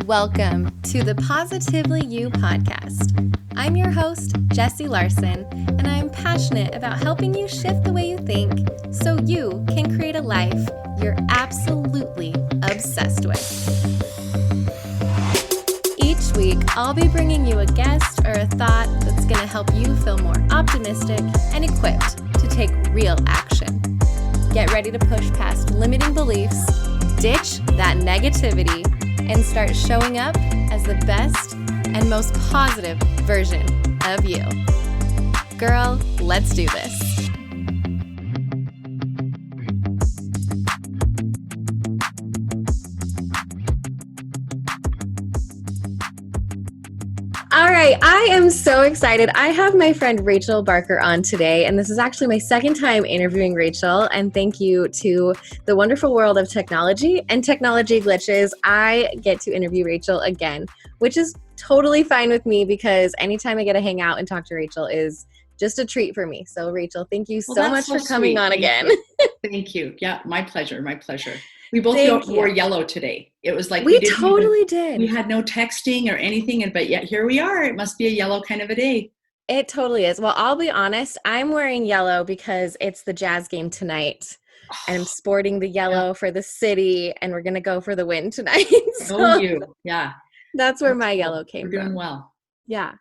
Welcome to the Positively You podcast. I'm your host, Jessie Larson, and I'm passionate about helping you shift the way you think so you can create a life you're absolutely obsessed with. Each week, I'll be bringing you a guest or a thought that's going to help you feel more optimistic and equipped to take real action. Get ready to push past limiting beliefs, ditch that negativity, and start showing up as the best and most positive version of you. Girl, let's do this. All right, I am so excited. I have my friend Rachel Barker on today, and this is actually my second time interviewing Rachel, and thank you to the wonderful world of technology and technology glitches. I get to interview Rachel again, which is totally fine with me because anytime I get to hang out and talk to Rachel is just a treat for me. So Rachel, thank you so much for coming on again. Thank you. Yeah, my pleasure. My pleasure. We both wore yellow today. It was like we totally did. We had no texting or anything, but yet here we are. It must be a yellow kind of a day. It totally is. Well, I'll be honest. I'm wearing yellow because it's the Jazz game tonight. And I'm sporting the yellow for the city, and we're going to go for the win tonight. Yeah. That's where my yellow came from. We're doing well. Yeah.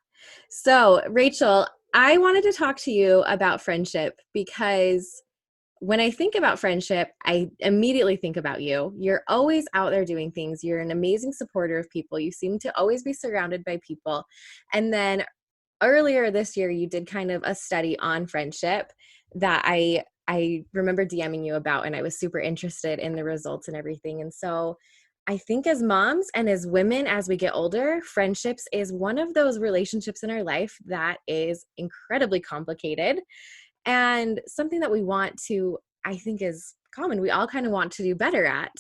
So, Rachel, I wanted to talk to you about friendship because when I think about friendship, I immediately think about you. You're always out there doing things. You're an amazing supporter of people. You seem to always be surrounded by people. And then earlier this year, you did kind of a study on friendship that I remember DMing you about, and I was super interested in the results and everything. And so I think as moms and as women, as we get older, friendships is one of those relationships in our life that is incredibly complicated. And something that we want to, I think is common, we all kind of want to do better at.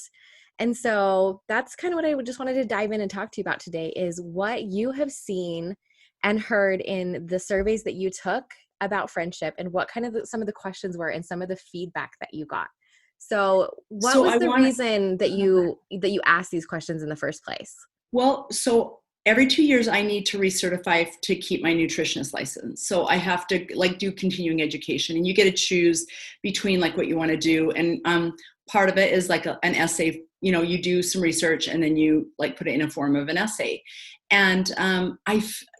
And so that's kind of what I just wanted to dive in and talk to you about today is what you have seen and heard in the surveys that you took about friendship and what kind of some of the questions were and some of the feedback that you got. So what was the reason that you asked these questions in the first place? Well, so every 2 years, I need to recertify to keep my nutritionist license. So I have to do continuing education, and you get to choose between what you want to do. And part of it is an essay. You do some research and then you put it in a form of an essay. And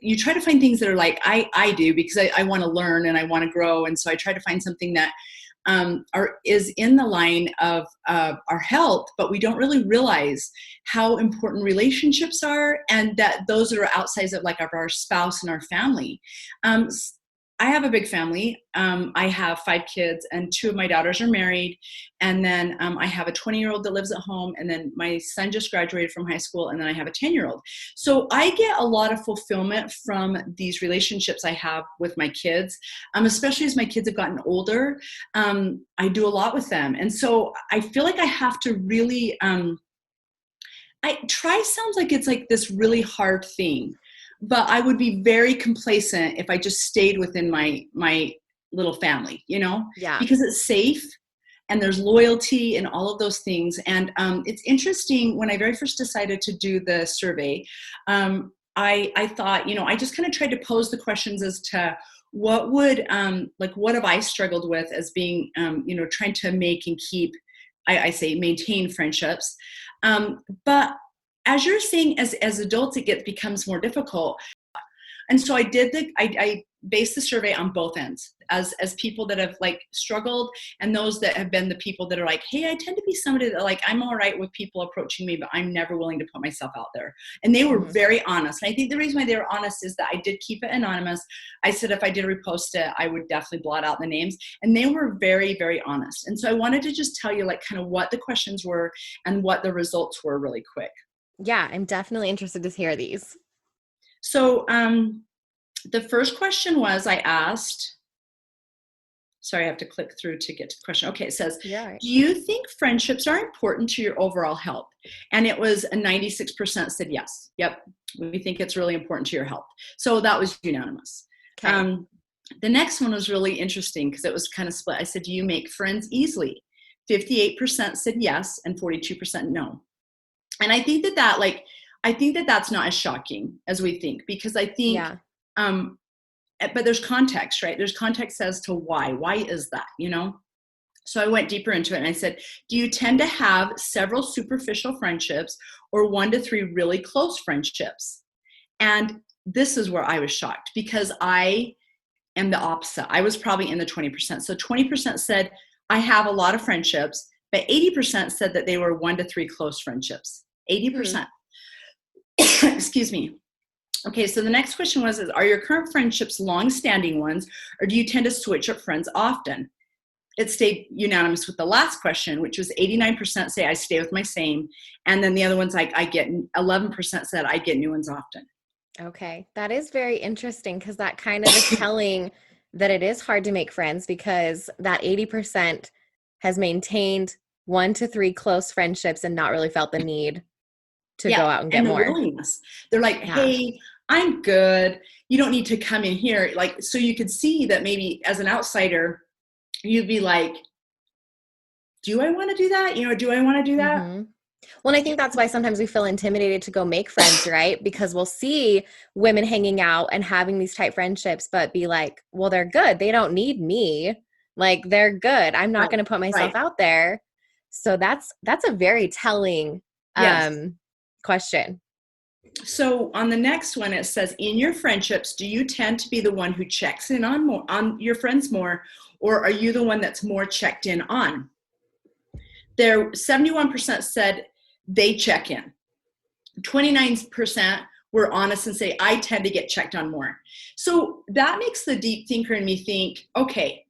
you try to find things that are I do because I want to learn and I want to grow. And so I try to find something that is in the line of our health, but we don't really realize how important relationships are, and that those are outside of our spouse and our family. I have a big family. I have 5 kids, and 2 of my daughters are married. And then I have a 20-year-old that lives at home. And then my son just graduated from high school. And then I have a 10-year-old. So I get a lot of fulfillment from these relationships I have with my kids, especially as my kids have gotten older. I do a lot with them. And so I feel like I have to really, sounds like it's this really hard thing. But I would be very complacent if I just stayed within my little family, Yeah. Because it's safe and there's loyalty and all of those things. And it's interesting, when I very first decided to do the survey, I thought, I just kind of tried to pose the questions as to what would, what have I struggled with as being, trying to make and keep, I say maintain friendships. But as you're saying, as adults, it becomes more difficult. And so I based the survey on both ends, as people that have struggled, and those that have been the people that are hey, I tend to be somebody that I'm all right with people approaching me, but I'm never willing to put myself out there. And they were very honest. And I think the reason why they were honest is that I did keep it anonymous. I said if I did repost it, I would definitely blot out the names. And they were very, very honest. And so I wanted to just tell you kind of what the questions were and what the results were really quick. Yeah, I'm definitely interested to hear these. So the first question was, I asked, sorry, I have to click through to get to the question. Okay, it says, Do you think friendships are important to your overall health? And it was a 96% said yes. Yep, we think it's really important to your health. So that was unanimous. Okay. The next one was really interesting because it was kind of split. I said, do you make friends easily? 58% said yes and 42% no. And I think that I think that that's not as shocking as we think, because I think, Yeah. but there's context, right? There's context as to why. Why is that, you know? So I went deeper into it and I said, do you tend to have several superficial friendships or 1 to 3 really close friendships? And this is where I was shocked, because I am the opposite. I was probably in the 20%. So 20% said, I have a lot of friendships, but 80% said that they were 1 to 3 close friendships. 80%. Excuse me. Okay, so the next question was, are your current friendships long-standing ones, or do you tend to switch up friends often? It stayed unanimous with the last question, which was 89% say I stay with my same. And then the other ones, like I get 11% said I get new ones often. Okay. That is very interesting, because that kind of is telling that it is hard to make friends, because that 80% has maintained 1 to 3 close friendships and not really felt the need to go Yeah, out and get and the more. willingness. They're like, Yeah. hey, I'm good. You don't need to come in here. Like, so you could see that maybe as an outsider, you'd be like, do I want to do that? You know, do I want to do that? Mm-hmm. Well, and I think that's why sometimes we feel intimidated to go make friends, right? Because we'll see women hanging out and having these tight friendships, but be like, well, they're good. They don't need me. Like, they're good. I'm not Right, going to put myself right. out there. So that's a very telling Yes. question. So on the next one, it says, in your friendships, do you tend to be the one who checks in on more on your friends more, or are you the one that's more checked in on? There, 71% said they check in. 29% were honest and say, I tend to get checked on more. So that makes the deep thinker in me think, okay,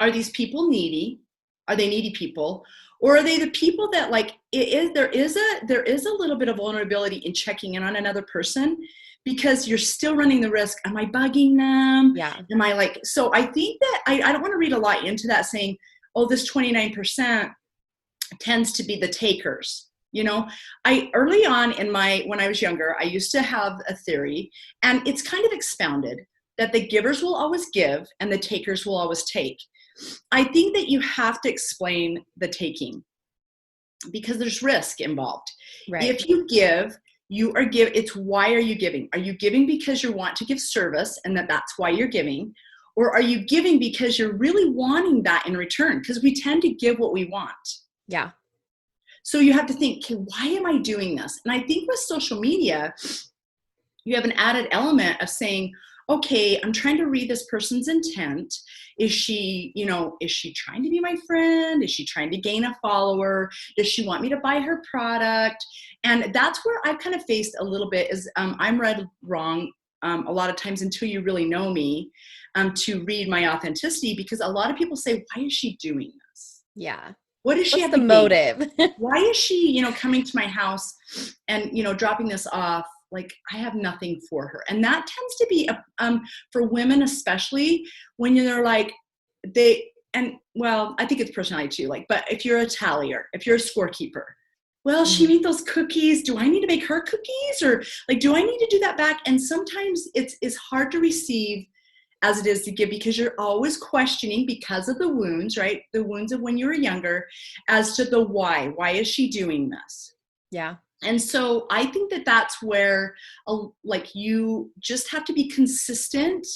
are these people needy? Are they needy people? Or are they the people that, like, there is a little bit of vulnerability in checking in on another person, because you're still running the risk. Am I bugging them? Yeah. Am I like, so I think that I don't want to read a lot into that saying, oh, this 29% tends to be the takers. You know, I early on when I was younger, I used to have a theory, and it's kind of expounded, that the givers will always give and the takers will always take. I think that you have to explain the taking, because there's risk involved. Right. If you give, it's why are you giving? Are you giving because you want to give service and that's why you're giving? Or are you giving because you're really wanting that in return? Because we tend to give what we want. Yeah. So you have to think, okay, why am I doing this? And I think with social media, you have an added element of saying, okay, I'm trying to read this person's intent. Is she trying to be my friend? Is she trying to gain a follower? Does she want me to buy her product? And that's where I've kind of faced a little bit is I'm read wrong a lot of times until you really know me to read my authenticity, because a lot of people say, why is she doing this? Yeah. What does she What's have the to gain? motive? Why is she, coming to my house and, dropping this off? Like, I have nothing for her. And that tends to be, for women, especially when they're like, I think it's personality too. Like, but if you're a tallier, if you're a scorekeeper, well, she made those cookies. Do I need to make her cookies? Or like, do I need to do that back? And sometimes it's hard to receive as it is to give, because you're always questioning, because of the wounds, right? The wounds of when you were younger, as to the why. Why is she doing this? Yeah. And so I think that that's where you just have to be consistent,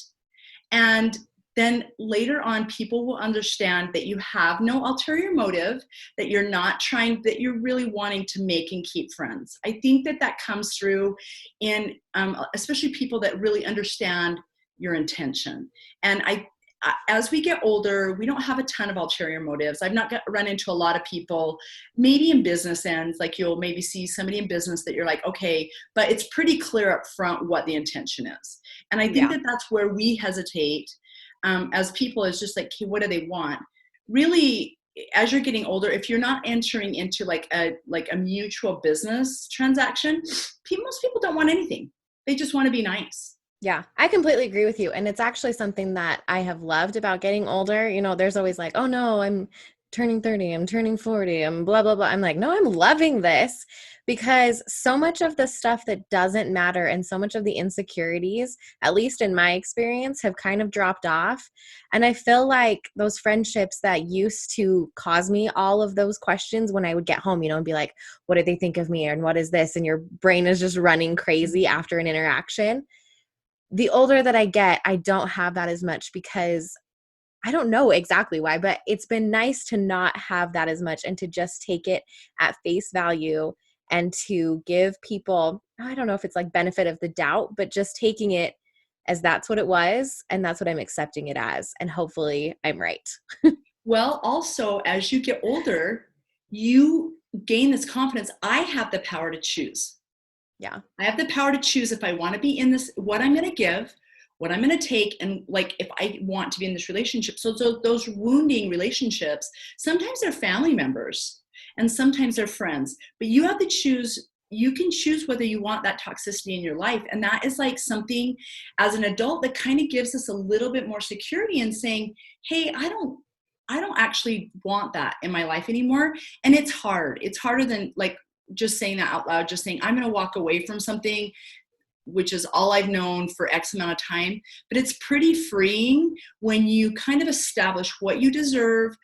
and then later on people will understand that you have no ulterior motive, that you're really wanting to make and keep friends. I think that comes through in especially people that really understand your intention. And as we get older, we don't have a ton of ulterior motives. I've not run into a lot of people, maybe in business ends, like you'll maybe see somebody in business that you're like, okay, but it's pretty clear up front what the intention is. And I think that that's where we hesitate as people, is just like, okay, what do they want? Really, as you're getting older, if you're not entering into like a mutual business transaction, most people don't want anything. They just want to be nice. Yeah, I completely agree with you. And it's actually something that I have loved about getting older. There's always like, oh no, I'm turning 30, I'm turning 40, I'm blah, blah, blah. I'm like, no, I'm loving this because so much of the stuff that doesn't matter and so much of the insecurities, at least in my experience, have kind of dropped off. And I feel like those friendships that used to cause me all of those questions when I would get home, and be like, what did they think of me? And what is this? And your brain is just running crazy after an interaction. The older that I get, I don't have that as much because I don't know exactly why, but it's been nice to not have that as much and to just take it at face value and to give people, I don't know if it's like benefit of the doubt, but just taking it as that's what it was and that's what I'm accepting it as. And hopefully I'm right. Well, also, as you get older, you gain this confidence. I have the power to choose. Yeah. I have the power to choose if I want to be in this, what I'm going to give, what I'm going to take, and like if I want to be in this relationship. So those wounding relationships, sometimes they're family members and sometimes they're friends, but you have to choose. You can choose whether you want that toxicity in your life. And that is like something as an adult that kind of gives us a little bit more security in saying, hey, I don't actually want that in my life anymore. And it's hard. It's harder than like just saying that out loud, just saying, I'm going to walk away from something, which is all I've known for X amount of time. But it's pretty freeing when you kind of establish what you deserve,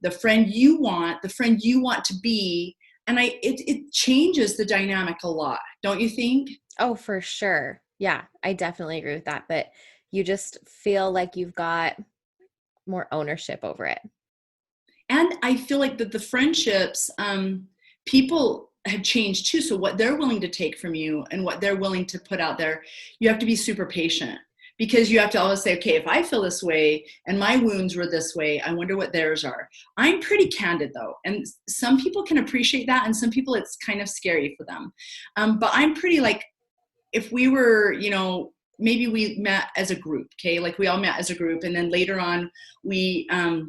the friend you want to be. And it changes the dynamic a lot, don't you think? Oh, for sure. Yeah, I definitely agree with that. But you just feel like you've got more ownership over it. And I feel like that the friendships, people have changed too. So what they're willing to take from you and what they're willing to put out there, you have to be super patient because you have to always say, okay, if I feel this way and my wounds were this way, I wonder what theirs are. I'm pretty candid though. And some people can appreciate that. And some people it's kind of scary for them. But I'm pretty like, if we were, maybe we met as a group, okay? Like we all met as a group. And then later on I'm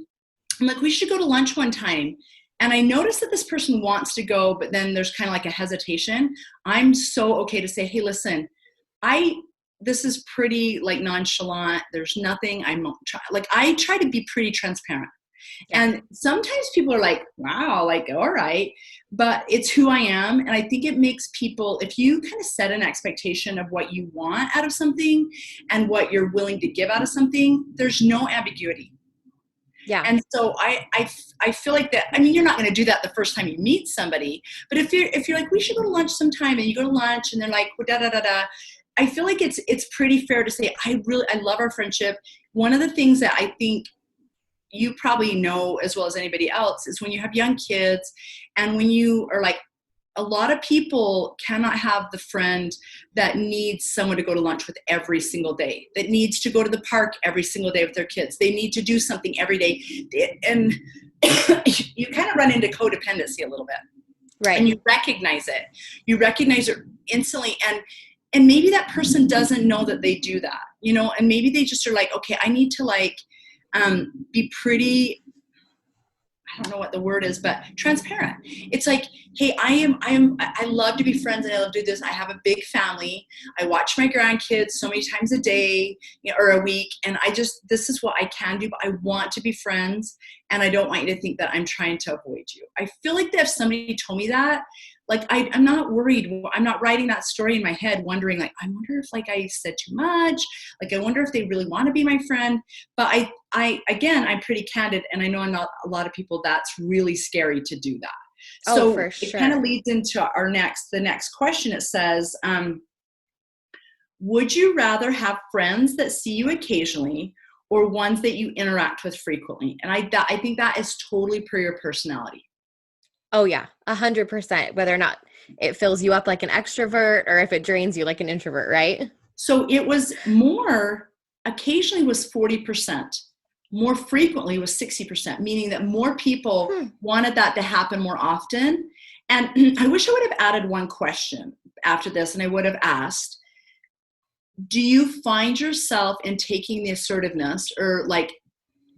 like, we should go to lunch one time. And I noticed that this person wants to go, but then there's kind of like a hesitation. I'm so okay to say, hey, listen, this is pretty like nonchalant. There's nothing I try to be pretty transparent. Yeah. And sometimes people are like, wow, like, all right, but it's who I am. And I think it makes people, if you kind of set an expectation of what you want out of something and what you're willing to give out of something, there's no ambiguity. Yeah. And so I feel like that, I mean, you're not going to do that the first time you meet somebody, but if you're like, we should go to lunch sometime, and you go to lunch and they're like, da, da, da, da, I feel like it's pretty fair to say, I love our friendship. One of the things that I think you probably know as well as anybody else is when you have young kids and when you are like, a lot of people cannot have the friend that needs someone to go to lunch with every single day, that needs to go to the park every single day with their kids. They need to do something every day. And you kind of run into codependency a little bit. Right. And you recognize it. You recognize it instantly. And maybe that person doesn't know that they do that, and maybe they just are like, okay, I need to like be pretty, I don't know what the word is, but transparent. It's like, hey, I love to be friends and I love to do this. I have a big family. I watch my grandkids so many times a day or a week. And this is what I can do, but I want to be friends. And I don't want you to think that I'm trying to avoid you. I feel like that if somebody told me that, like, I'm not worried. I'm not writing that story in my head, wondering like, I wonder if like I said too much. Like, I wonder if they really want to be my friend. But I'm pretty candid. And I know not a lot of people, that's really scary to do that. So for sure. It kind of leads into the next question. It says, would you rather have friends that see you occasionally or ones that you interact with frequently? And I think that is totally per your personality. Oh yeah, 100%, whether or not it fills you up like an extrovert or if it drains you like an introvert, right? So it was more, occasionally was 40%, more frequently was 60%, meaning that more people wanted that to happen more often. And I wish I would have added one question after this, and I would have asked, do you find yourself in taking the assertiveness or like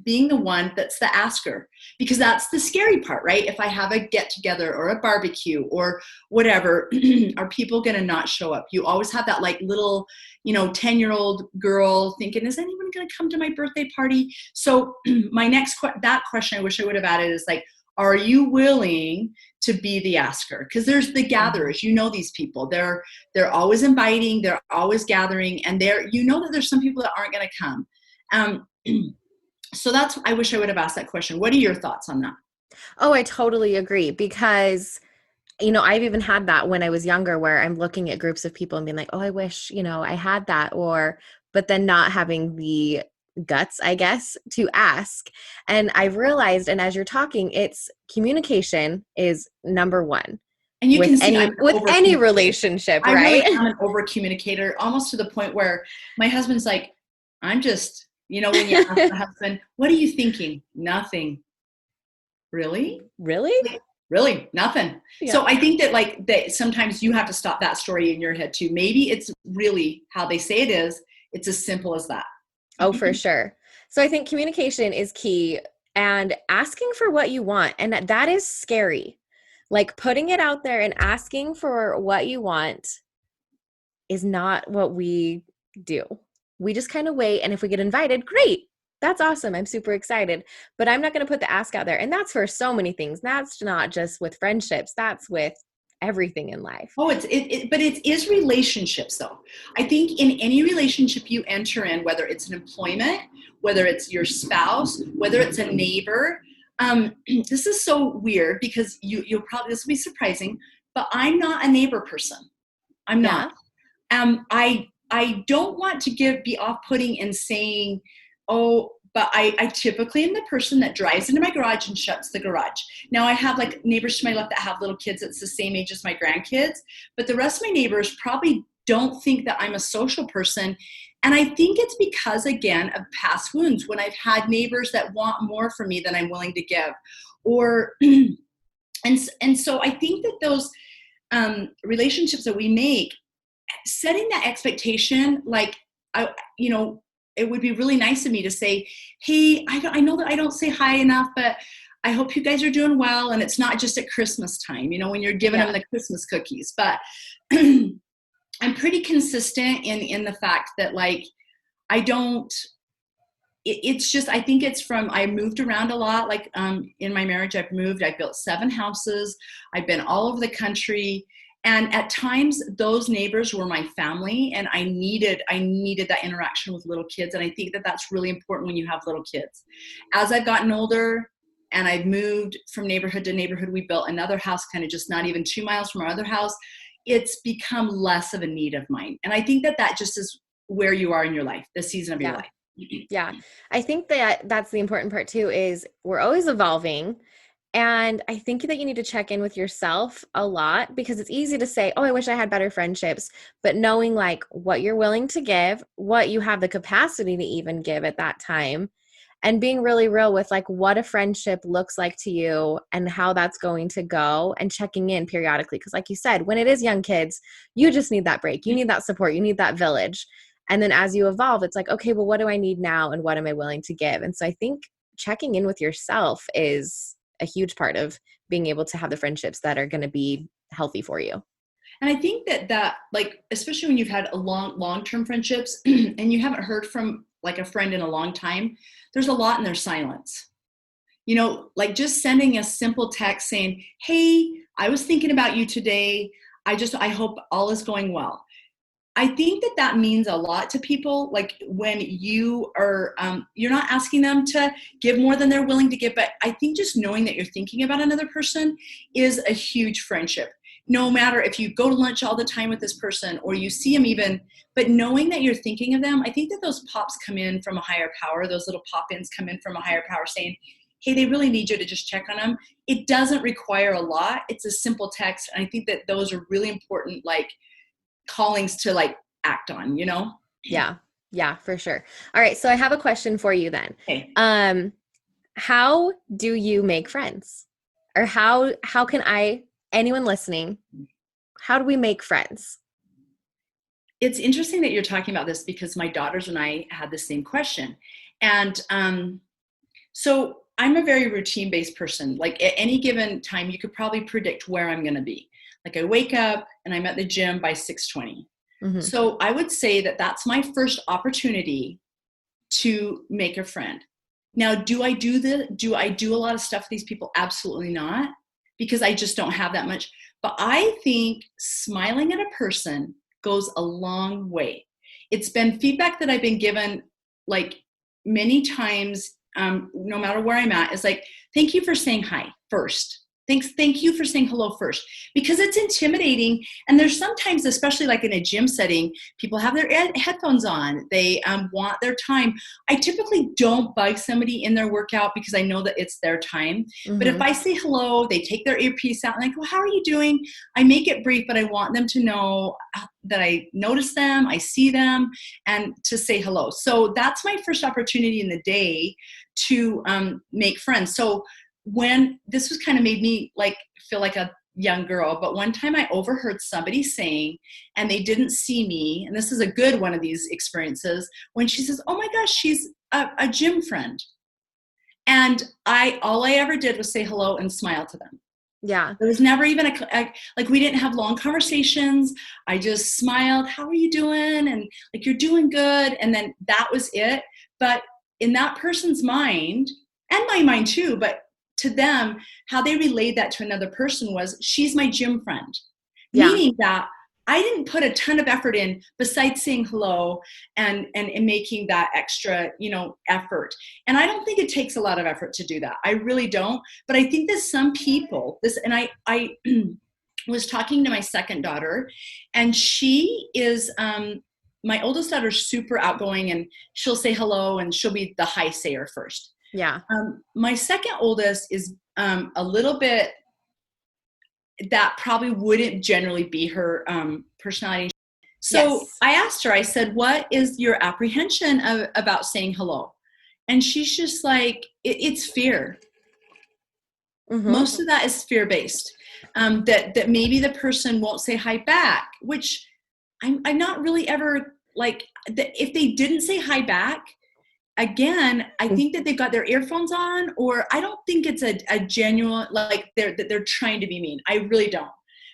being the one that's the asker, because that's the scary part, right? If I have a get together or a barbecue or whatever, are people going to not show up? You always have that like little, 10-year-old girl thinking, is anyone going to come to my birthday party? So my that question I wish I would have added is like, are you willing to be the asker? Because there's the gatherers, these people, they're always inviting, they're always gathering, and that there's some people that aren't going to come. So I wish I would have asked that question. What are your thoughts on that? Oh, I totally agree, because I've even had that when I was younger, where I'm looking at groups of people and being like, oh, I wish, I had that, but then not having the guts, I guess, to ask. And I've realized, and as you're talking, it's communication is number one. And you can see with any relationship, right? I really am an over communicator, almost to the point where my husband's like, I'm just, when you ask the husband, what are you thinking? Nothing. Really? Really? Nothing. Yeah. So I think that sometimes you have to stop that story in your head too. Maybe it's really how they say it is. It's as simple as that. Oh, for sure. So I think communication is key, and asking for what you want. And that is scary. Like putting it out there and asking for what you want is not what we do. We just kind of wait. And if we get invited, great. That's awesome. I'm super excited. But I'm not going to put the ask out there. And that's for so many things. That's not just with friendships. That's with everything in life. Oh, but it is relationships though. I think in any relationship you enter in, whether it's an employment, whether it's your spouse, whether it's a neighbor, this is so weird because you'll probably, this will be surprising, but I'm not a neighbor person. I'm not. I don't want to be off-putting in saying, oh, but I typically am the person that drives into my garage and shuts the garage. Now I have like neighbors to my left that have little kids that's the same age as my grandkids, but the rest of my neighbors probably don't think that I'm a social person. And I think it's because, again, of past wounds, when I've had neighbors that want more from me than I'm willing to give. And so I think that those relationships that we make, setting that expectation, like, it would be really nice of me to say, hey, I know that I don't say hi enough, but I hope you guys are doing well. And it's not just at Christmas time, when you're giving them the Christmas cookies. But I'm pretty consistent in the fact that, like, it's just, I think it's from, I moved around a lot. Like in my marriage, I built 7 houses. I've been all over the country. And at times those neighbors were my family, and I needed that interaction with little kids. And I think that that's really important when you have little kids. As I've gotten older and I've moved from neighborhood to neighborhood, we built another house kind of just not even 2 miles from our other house. It's become less of a need of mine. And I think that just is where you are in your life, the season of your life. Yeah. I think that's the important part too, is we're always evolving. And I think that you need to check in with yourself a lot, because it's easy to say, oh, I wish I had better friendships, but knowing like what you're willing to give, what you have the capacity to even give at that time, and being really real with like what a friendship looks like to you and how that's going to go, and checking in periodically. Because like you said, when it is young kids, you just need that break. You need that support. You need that village. And then as you evolve, it's like, okay, well, what do I need now? And what am I willing to give? And so I think checking in with yourself is a huge part of being able to have the friendships that are going to be healthy for you. And I think that like, especially when you've had a long-term friendships and you haven't heard from like a friend in a long time, there's a lot in their silence. Like just sending a simple text saying, hey, I was thinking about you today. I hope all is going well. I think that means a lot to people. Like when you are, you're not asking them to give more than they're willing to give, but I think just knowing that you're thinking about another person is a huge friendship. No matter if you go to lunch all the time with this person or you see them even, but knowing that you're thinking of them, I think that those pops come in from a higher power. Those little pop-ins come in from a higher power saying, hey, they really need you to just check on them. It doesn't require a lot. It's a simple text. And I think that those are really important, like, callings to like act on, Yeah, for sure. All right, so I have a question for you then. Okay. How do you make friends? Or how can anyone listening, how do we make friends? It's interesting that you're talking about this, because my daughters and I had the same question. And So I'm a very routine based person. Like at any given time, you could probably predict where I'm going to be. Like I wake up and I'm at the gym by 6:20. Mm-hmm. So I would say that that's my first opportunity to make a friend. Now, do I do a lot of stuff with these people? Absolutely not, because I just don't have that much. But I think smiling at a person goes a long way. It's been feedback that I've been given like many times, no matter where I'm at, is like, thank you for saying hi first. Thank you for saying hello first, because it's intimidating. And there's sometimes, especially like in a gym setting, people have their headphones on. They want their time. I typically don't bug somebody in their workout because I know that it's their time. But if Mm-hmm. I say hello, they take their earpiece out and like, well, how are you doing? I make it brief, but I want them to know that I notice them, I see them, and to say hello. So that's my first opportunity in the day to make friends. So when this was kind of made me like feel like a young girl, but one time I overheard somebody saying, and they didn't see me, and this is a good one of these experiences, when she says, oh my gosh, she's a gym friend. And all I ever did was say hello and smile to them. Yeah. There was never even like, we didn't have long conversations. I just smiled, how are you doing? And like, you're doing good. And then that was it. But in that person's mind, and my mind too, but to them, how they relayed that to another person was, she's my gym friend. Yeah. Meaning that I didn't put a ton of effort in besides saying hello and making that extra, effort. And I don't think it takes a lot of effort to do that. I really don't. But I think that some people, I was talking to my second daughter, and she is, my oldest daughter's super outgoing, and she'll say hello and she'll be the hi sayer first. Yeah. My second oldest is a little bit, that probably wouldn't generally be her personality. So Yes. I asked her, I said, what is your apprehension about saying hello? And she's just like, it's fear. Mm-hmm. Most of that is fear-based. That maybe the person won't say hi back, which I'm not really ever like, if they didn't say hi back, again, I think that they've got their earphones on, or I don't think it's a genuine, like they're trying to be mean. I really don't.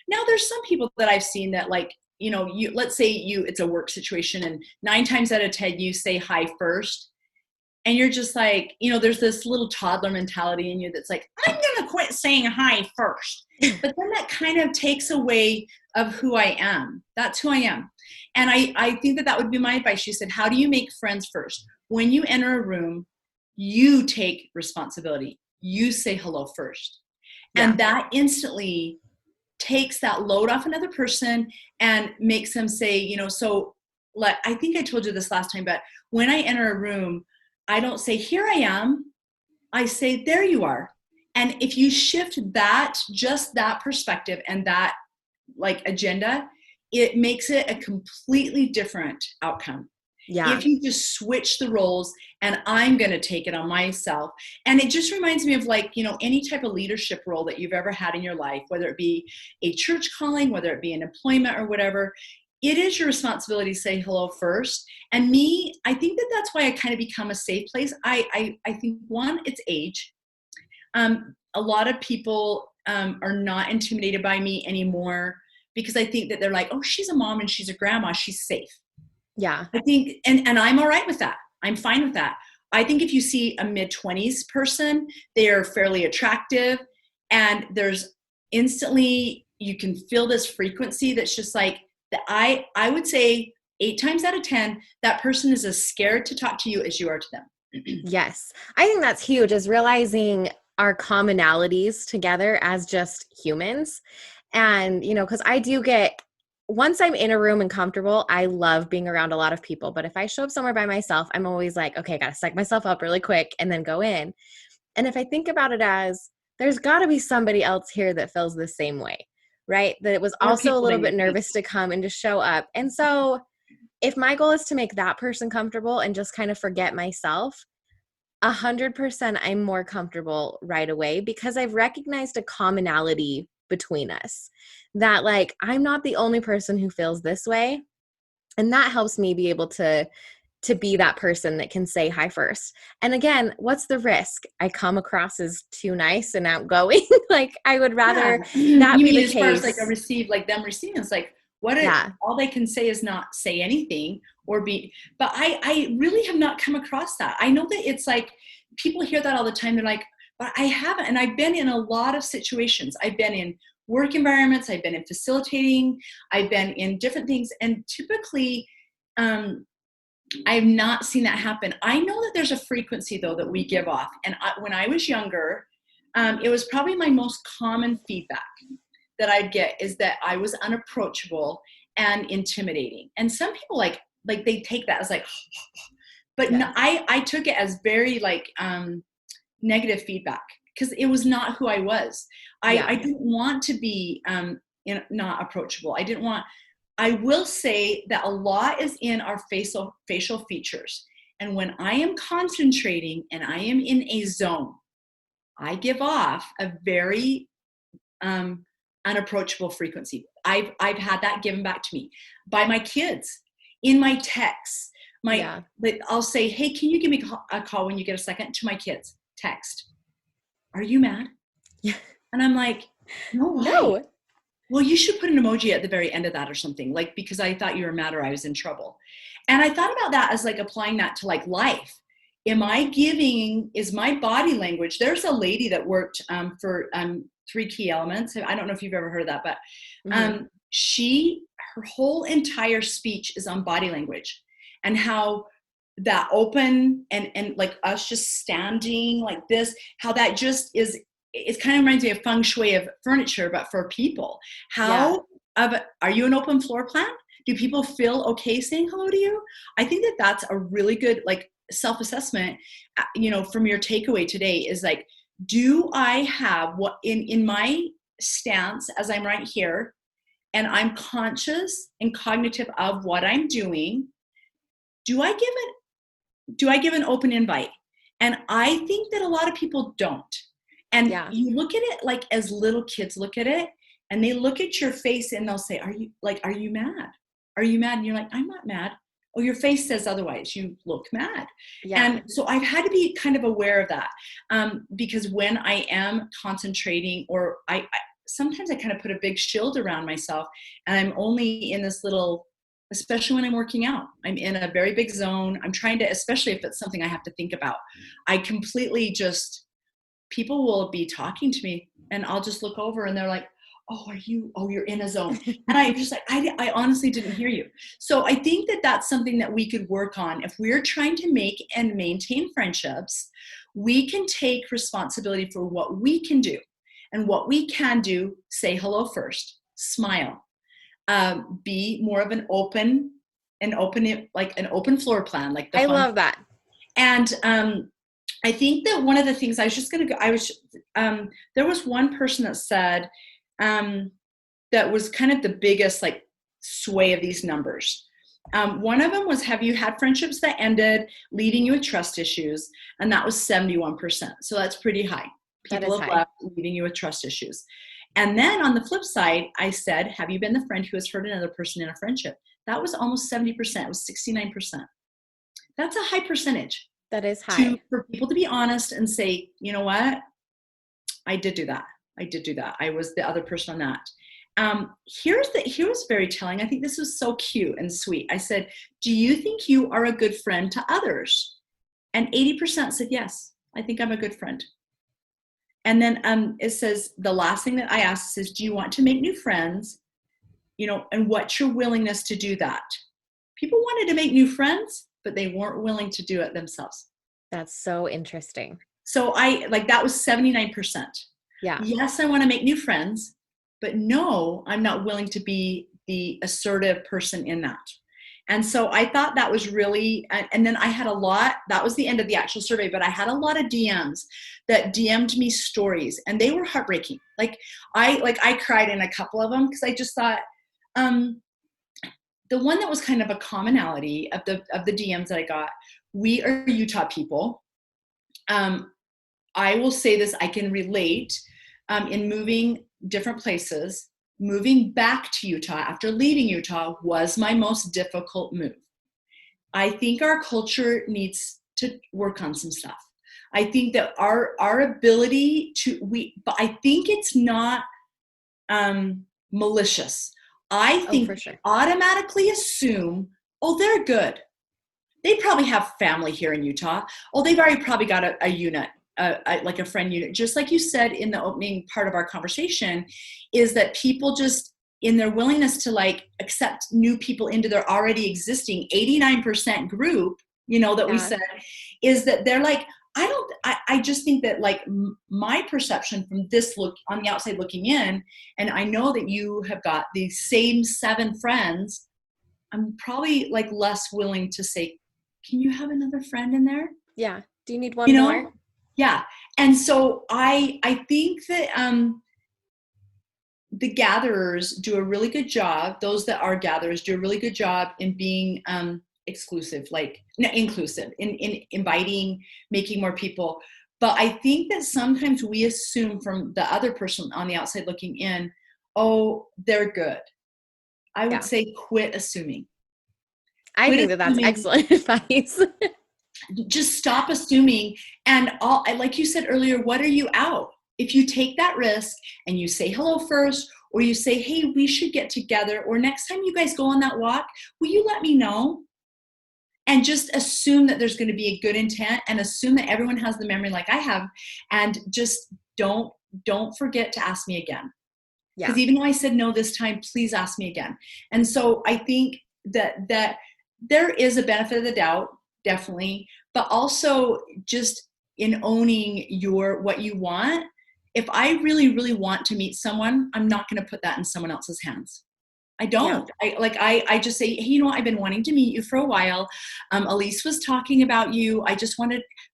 Now there's some people that I've seen that, like, let's say it's a work situation, and 9 times out of 10 you say hi first, and you're just like, there's this little toddler mentality in you that's like, I'm gonna quit saying hi first. But then that kind of takes away of who I am. That's who I am. And I think that would be my advice. She said, how do you make friends first? When you enter a room, you take responsibility. You say hello first. Yeah. And that instantly takes that load off another person and makes them say, so like, I think I told you this last time, but when I enter a room, I don't say, here I am. I say, there you are. And if you shift just that perspective and that like agenda, it makes it a completely different outcome. Yeah. If you just switch the roles, and I'm going to take it on myself. And it just reminds me of, like, any type of leadership role that you've ever had in your life, whether it be a church calling, whether it be an employment or whatever, it is your responsibility to say hello first. And me, I think that that's why I kind of become a safe place. I think, one, it's age. A lot of people are not intimidated by me anymore because I think that they're like, oh, she's a mom and she's a grandma, she's safe. Yeah. I think, and I'm all right with that. I'm fine with that. I think if you see a mid-20s person, they are fairly attractive, and there's instantly, you can feel this frequency that's just like, that I would say 8 times out of 10, that person is as scared to talk to you as you are to them. Yes. I think that's huge, is realizing our commonalities together as just humans. And, because I do get, once I'm in a room and comfortable, I love being around a lot of people. But if I show up somewhere by myself, I'm always like, okay, I got to psych myself up really quick and then go in. And if I think about it as, there's got to be somebody else here that feels the same way, right? That it was More also a people little than you bit think. nervous to come and to show up. And so if my goal is to make that person comfortable and just kind of forget myself, 100% I'm more comfortable right away because I've recognized a commonality between us, that like, I'm not the only person who feels this way. And that helps me be able to to be that person that can say hi first. And again, what's the risk? I come across as too nice and outgoing. Like I would rather that you be mean the as case. far as like a receive, like them receiving, it's like all they can say is not say anything or be, but I really have not come across that. I know that it's like people hear that all the time. They're like, but I haven't. And I've been in a lot of situations. I've been in work environments. I've been in facilitating. I've been in different things. And typically, I've not seen that happen. I know that there's a frequency though that we give off. And when I was younger, it was probably my most common feedback that I'd get is that I was unapproachable and intimidating. And some people like they take that as like, but no, I took it as very like negative feedback because it was not who I was. I didn't want to be not approachable. I will say that a lot is in our facial features. And when I am concentrating and I am in a zone, I give off a very unapproachable frequency. I've had that given back to me by my kids in my texts. I'll say, hey, can you give me a call when you get a second? To my kids, text. Are you mad? Yeah. And I'm like, no. Well, you should put an emoji at the very end of that or something, like, because I thought you were mad or I was in trouble. And I thought about that as like applying that to like life. Is my body language? There's a lady that worked for 3 Key Elements. I don't know if you've ever heard of that, but her whole entire speech is on body language and how that open and like us just standing like this, how that just is. It kind of reminds me of feng shui of furniture, but for people. Are you an open floor plan? Do people feel okay saying hello to you? I think that that's a really good like self-assessment, from your takeaway today is like, do I have what in my stance as I'm right here and I'm conscious and cognitive of what I'm doing? Do I give an open invite? And I think that a lot of people don't. And you look at it like as little kids look at it and they look at your face and they'll say, are you mad? Are you mad? And you're like, I'm not mad. Oh, your face says otherwise. You look mad. Yeah. And so I've had to be kind of aware of that because when I am concentrating or I sometimes I kind of put a big shield around myself and I'm only in this little, especially when I'm working out, I'm in a very big zone. I'm trying to, especially if it's something I have to think about, I completely just, people will be talking to me and I'll just look over and they're like, you're in a zone. And I'm just like, I honestly didn't hear you. So I think that that's something that we could work on. If we're trying to make and maintain friendships, we can take responsibility for what we can do. And what we can do, say hello first, smile, be more of an open floor plan. Like I love that. And I think that one of the things there was one person that said, that was kind of the biggest like sway of these numbers. One of them was, have you had friendships that ended leaving you with trust issues? And that was 71%. So that's pretty high. People have left leaving you with trust issues. And then on the flip side, I said, have you been the friend who has hurt another person in a friendship? That was almost 70%. It was 69%. That's a high percentage. That is high. For people to be honest and say, you know what? I did do that. I was the other person on that. Here's very telling. I think this was so cute and sweet. I said, do you think you are a good friend to others? And 80% said, yes, I think I'm a good friend. And then it says, the last thing that I asked is, do you want to make new friends? And what's your willingness to do that? People wanted to make new friends, but they weren't willing to do it themselves. That's so interesting. So that was 79%. Yeah. Yes, I want to make new friends, but no, I'm not willing to be the assertive person in that. And so I thought that was really, and then I had that was the end of the actual survey, but I had a lot of DMs that DM'd me stories and they were heartbreaking. I cried in a couple of them because I just thought, the one that was kind of a commonality of the DMs that I got, we are Utah people. I will say this, I can relate in moving different places. Moving back to Utah after leaving Utah was my most difficult move. I think our culture needs to work on some stuff. I think that our ability to but I think it's not malicious. I Oh, think for we sure. automatically assume, oh, they're good. They probably have family here in Utah. Oh, they've already probably got a unit, like a friend unit. Just like you said in the opening part of our conversation, is that people just in their willingness to like accept new people into their already existing 89% group, that we Yeah. said, is that they're like, I just think that like my perception from this look on the outside looking in, and I know that you have got the same 7 friends, I'm probably like less willing to say, can you have another friend in there? Yeah. Do you need You one more? know? Yeah. And so I think that the gatherers do a really good job. Those that are gatherers do a really good job in being exclusive, like no, inclusive, in inviting, making more people. But I think that sometimes we assume from the other person on the outside looking in, oh, they're good. I would Yeah. say quit assuming. I Quit think that that's assuming. excellent advice. Just stop assuming. And like you said earlier, what are you out? If you take that risk and you say hello first, or you say, hey, we should get together, or next time you guys go on that walk, will you let me know? And just assume that there's going to be a good intent, and assume that everyone has the memory like I have, and just don't forget to ask me again. Yeah. Because even though I said no this time, please ask me again. And so I think that there is a benefit of the doubt, definitely, but also just in owning what you want. If I really, really want to meet someone, I'm not going to put that in someone else's hands. I Yeah. don't. I just say, hey, I've been wanting to meet you for a while. Elise was talking about you.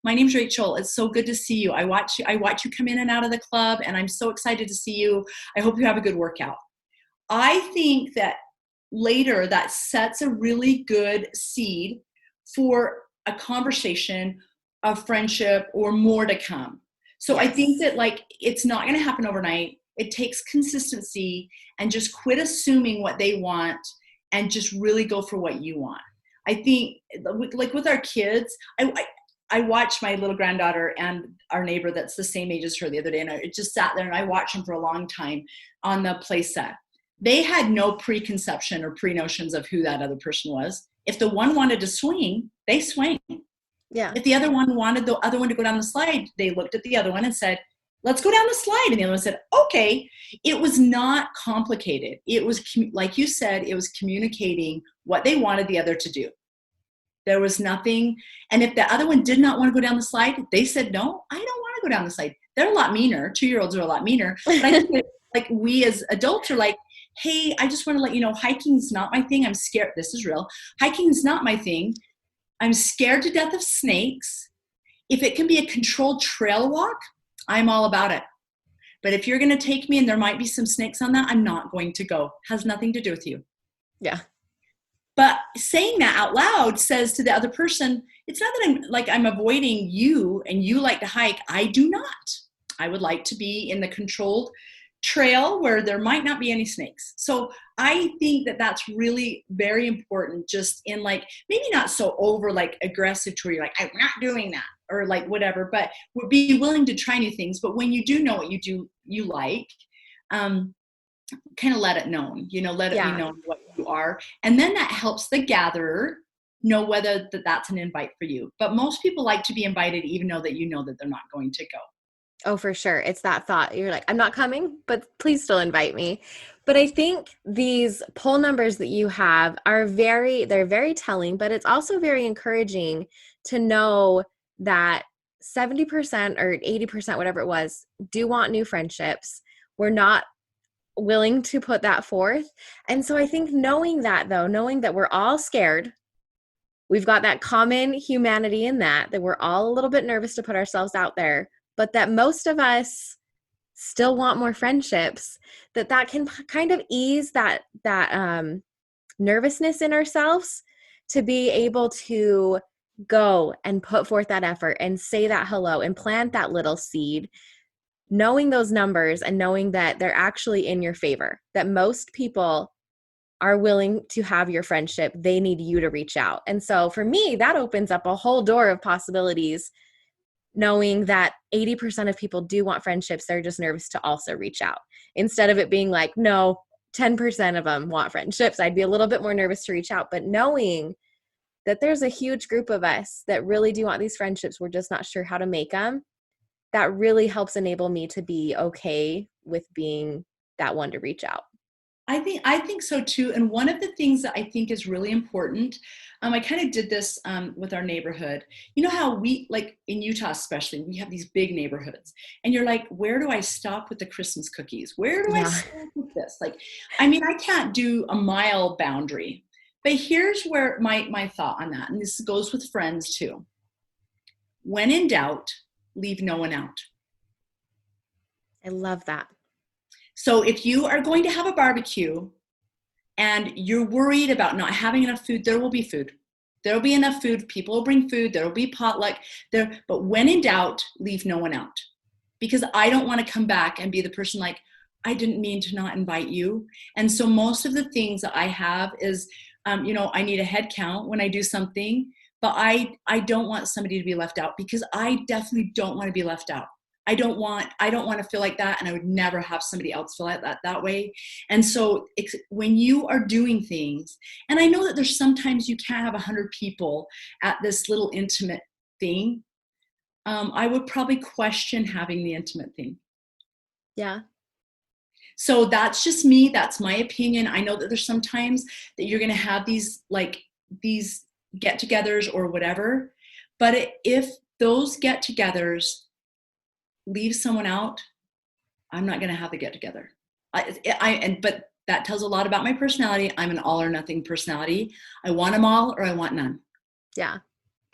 My name's Rachel. It's so good to see you. I watch you come in and out of the club, and I'm so excited to see you. I hope you have a good workout. I think that later that sets a really good seed for a conversation, a friendship, or more to come. So I think Yes. that like it's not going to happen overnight. It takes consistency, and just quit assuming what they want and just really go for what you want. I think like with our kids, I watched my little granddaughter and our neighbor that's the same age as her the other day, and I just sat there and I watched them for a long time on the play set. They had no preconception or pre-notions of who that other person was. If the one wanted to swing, they swing. Yeah. If the other one wanted the other one to go down the slide, they looked at the other one and said, let's go down the slide. And the other one said, okay. It was not complicated. It was, like you said, it was communicating what they wanted the other to do. There was nothing. And if the other one did not want to go down the slide, they said, no, I don't want to go down the slide. They're a lot meaner. 2-year-olds are a lot meaner. But I think that, like, we as adults are like, hey, I just want to let you know, hiking's not my thing. I'm scared. This is real. Hiking's not my thing. I'm scared to death of snakes. If it can be a controlled trail walk, I'm all about it. But if you're going to take me and there might be some snakes on that, I'm not going to go. Has nothing to do with you. Yeah. But saying that out loud says to the other person, it's not that I'm avoiding you and you like to hike. I do not. I would like to be in the controlled trail where there might not be any snakes. So I think that that's really very important, just in like, maybe not so over like aggressive to where you're like, I'm not doing that, or like whatever, but would be willing to try new things. But when you do know what you like, kind of let it known, let it be Yeah. known what you are. And then that helps the gatherer know whether that's an invite for you. But most people like to be invited, even though that that they're not going to go. Oh, for sure. It's that thought. You're like, I'm not coming, but please still invite me. But I think these poll numbers that you have they're very telling, but it's also very encouraging to know that 70% or 80%, whatever it was, do want new friendships. We're not willing to put that forth. And so I think knowing that, though, knowing that we're all scared, we've got that common humanity in that we're all a little bit nervous to put ourselves out there, but that most of us still want more friendships, that can kind of ease that nervousness in ourselves to be able to go and put forth that effort and say that hello and plant that little seed, knowing those numbers and knowing that they're actually in your favor, that most people are willing to have your friendship, they need you to reach out. And so for me, that opens up a whole door of possibilities, knowing that 80% of people do want friendships. They're just nervous to also reach out. Instead of it being like, no, 10% of them want friendships, I'd be a little bit more nervous to reach out. But knowing that there's a huge group of us that really do want these friendships, we're just not sure how to make them, that really helps enable me to be okay with being that one to reach out. I think so too. And one of the things that I think is really important, I kind of did this with our neighborhood. You know how we, like in Utah especially, we have these big neighborhoods, and you're like, where do I stop with the Christmas cookies? Where do I stop with this? Like, I mean, I can't do a mile boundary. But here's where my thought on that, and this goes with friends too. When in doubt, leave no one out. I love that. So if you are going to have a barbecue and you're worried about not having enough food, there will be food. There will be enough food. People will bring food. There will be potluck there. But when in doubt, leave no one out. Because I don't want to come back and be the person like, I didn't mean to not invite you. And so most of the things that I have is, I need a head count when I do something, but I don't want somebody to be left out, because I definitely don't want to be left out. I don't want to feel like that, and I would never have somebody else feel like that way. And so when you are doing things, and I know that there's sometimes you can't have 100 people at this little intimate thing, I would probably question having the intimate thing. Yeah. So that's just me. That's my opinion. I know that there's sometimes that you're going to have these get-togethers or whatever, but if those get-togethers leave someone out, I'm not going to have the get-together. But that tells a lot about my personality. I'm an all or nothing personality. I want them all or I want none. Yeah.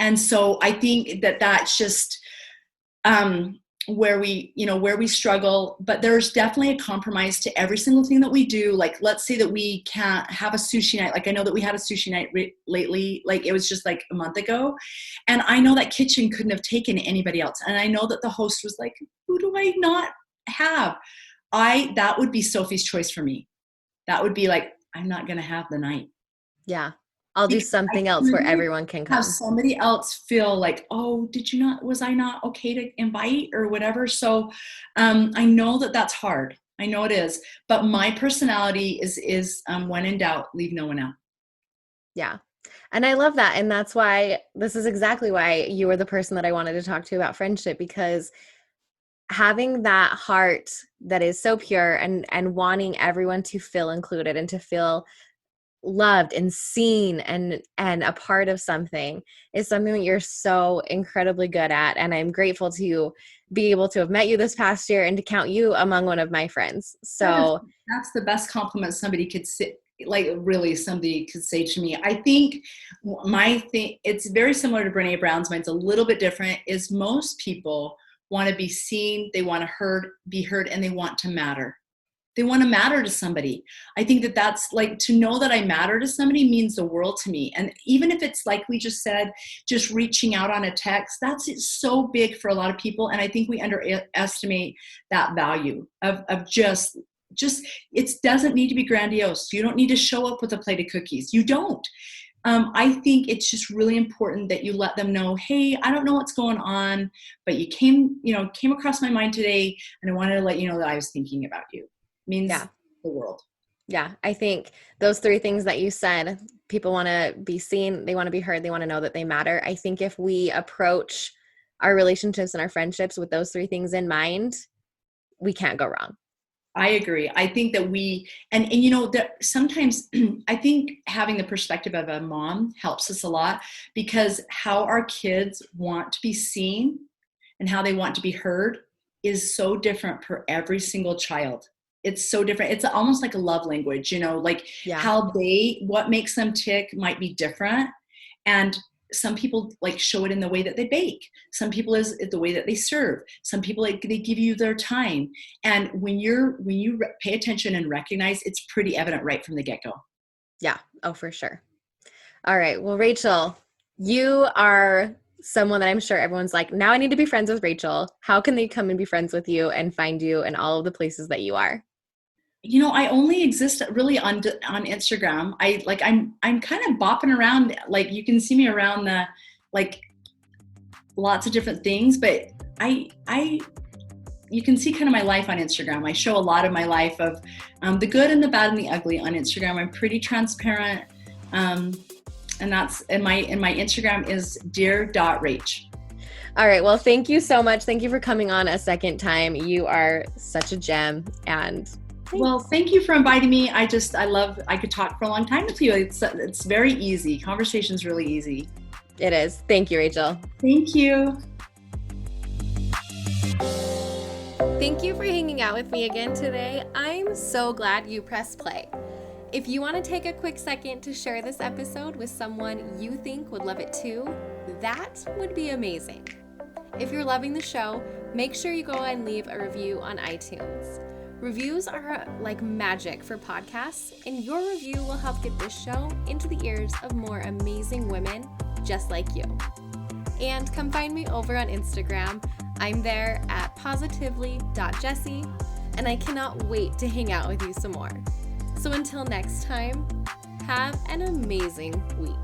And so I think that that's just where we struggle, but there's definitely a compromise to every single thing that we do. Like, let's say that we can't have a sushi night. Like, I know that we had a sushi night lately, like it was just like a month ago. And I know that kitchen couldn't have taken anybody else. And I know that the host was like, who do I not have? That would be Sophie's choice for me. That would be like, I'm not going to have the night. Yeah. I'll do something else where everyone can come. Have somebody else feel like, oh, was I not okay to invite or whatever? So I know that that's hard. I know it is. But my personality is when in doubt, leave no one out. Yeah. And I love that. And that's why this is exactly why you were the person that I wanted to talk to about friendship, because having that heart that is so pure and wanting everyone to feel included and to feel loved and seen and a part of something is something that you're so incredibly good at. And I'm grateful to be able to have met you this past year and to count you among one of my friends. So that's the best compliment somebody could say. Like, really, somebody could say to me. I think it's very similar to Brene Brown's. Mine's a little bit different. Is most people want to be seen, they want to be heard, and they want to matter. They want to matter to somebody. I think that's like, to know that I matter to somebody means the world to me. And even if it's like we just said, just reaching out on a text, it's so big for a lot of people. And I think we underestimate that value of just it doesn't need to be grandiose. You don't need to show up with a plate of cookies. You don't. I think it's just really important that you let them know, hey, I don't know what's going on, but you came across my mind today, and I wanted to let you know that I was thinking about you. Means the world. Yeah. I think those three things that you said, people want to be seen, they want to be heard, they want to know that they matter. I think if we approach our relationships and our friendships with those three things in mind, we can't go wrong. I agree. I think that that sometimes I think having the perspective of a mom helps us a lot, because how our kids want to be seen and how they want to be heard is so different for every single child. It's so different. It's almost like a love language, how what makes them tick might be different. And some people like show it in the way that they bake. Some people is the way that they serve. Some people, like, they give you their time. And when you pay attention and recognize, it's pretty evident right from the get-go. Yeah. Oh, for sure. All right. Well, Rachel, you are someone that I'm sure everyone's like, now I need to be friends with Rachel. How can they come and be friends with you and find you in all of the places that you are? I only exist really on Instagram. I'm kind of bopping around. Like you can see me around the like lots of different things, but I you can see kind of my life on Instagram. I show a lot of my life of the good and the bad and the ugly on Instagram. I'm pretty transparent, and that's my Instagram is dear.rach. All right. Well, thank you so much. Thank you for coming on a second time. You are such a gem. And thanks. Well, thank you for inviting me. I could talk for a long time with you. It's very easy. Conversation's really easy. It is. Thank you, Rachel. Thank you. Thank you for hanging out with me again today. I'm so glad you pressed play. If you want to take a quick second to share this episode with someone you think would love it too, that would be amazing. If you're loving the show, make sure you go and leave a review on iTunes. Reviews are like magic for podcasts, and your review will help get this show into the ears of more amazing women just like you. And come find me over on Instagram. I'm there at positively.jessie, and I cannot wait to hang out with you some more. So until next time, have an amazing week.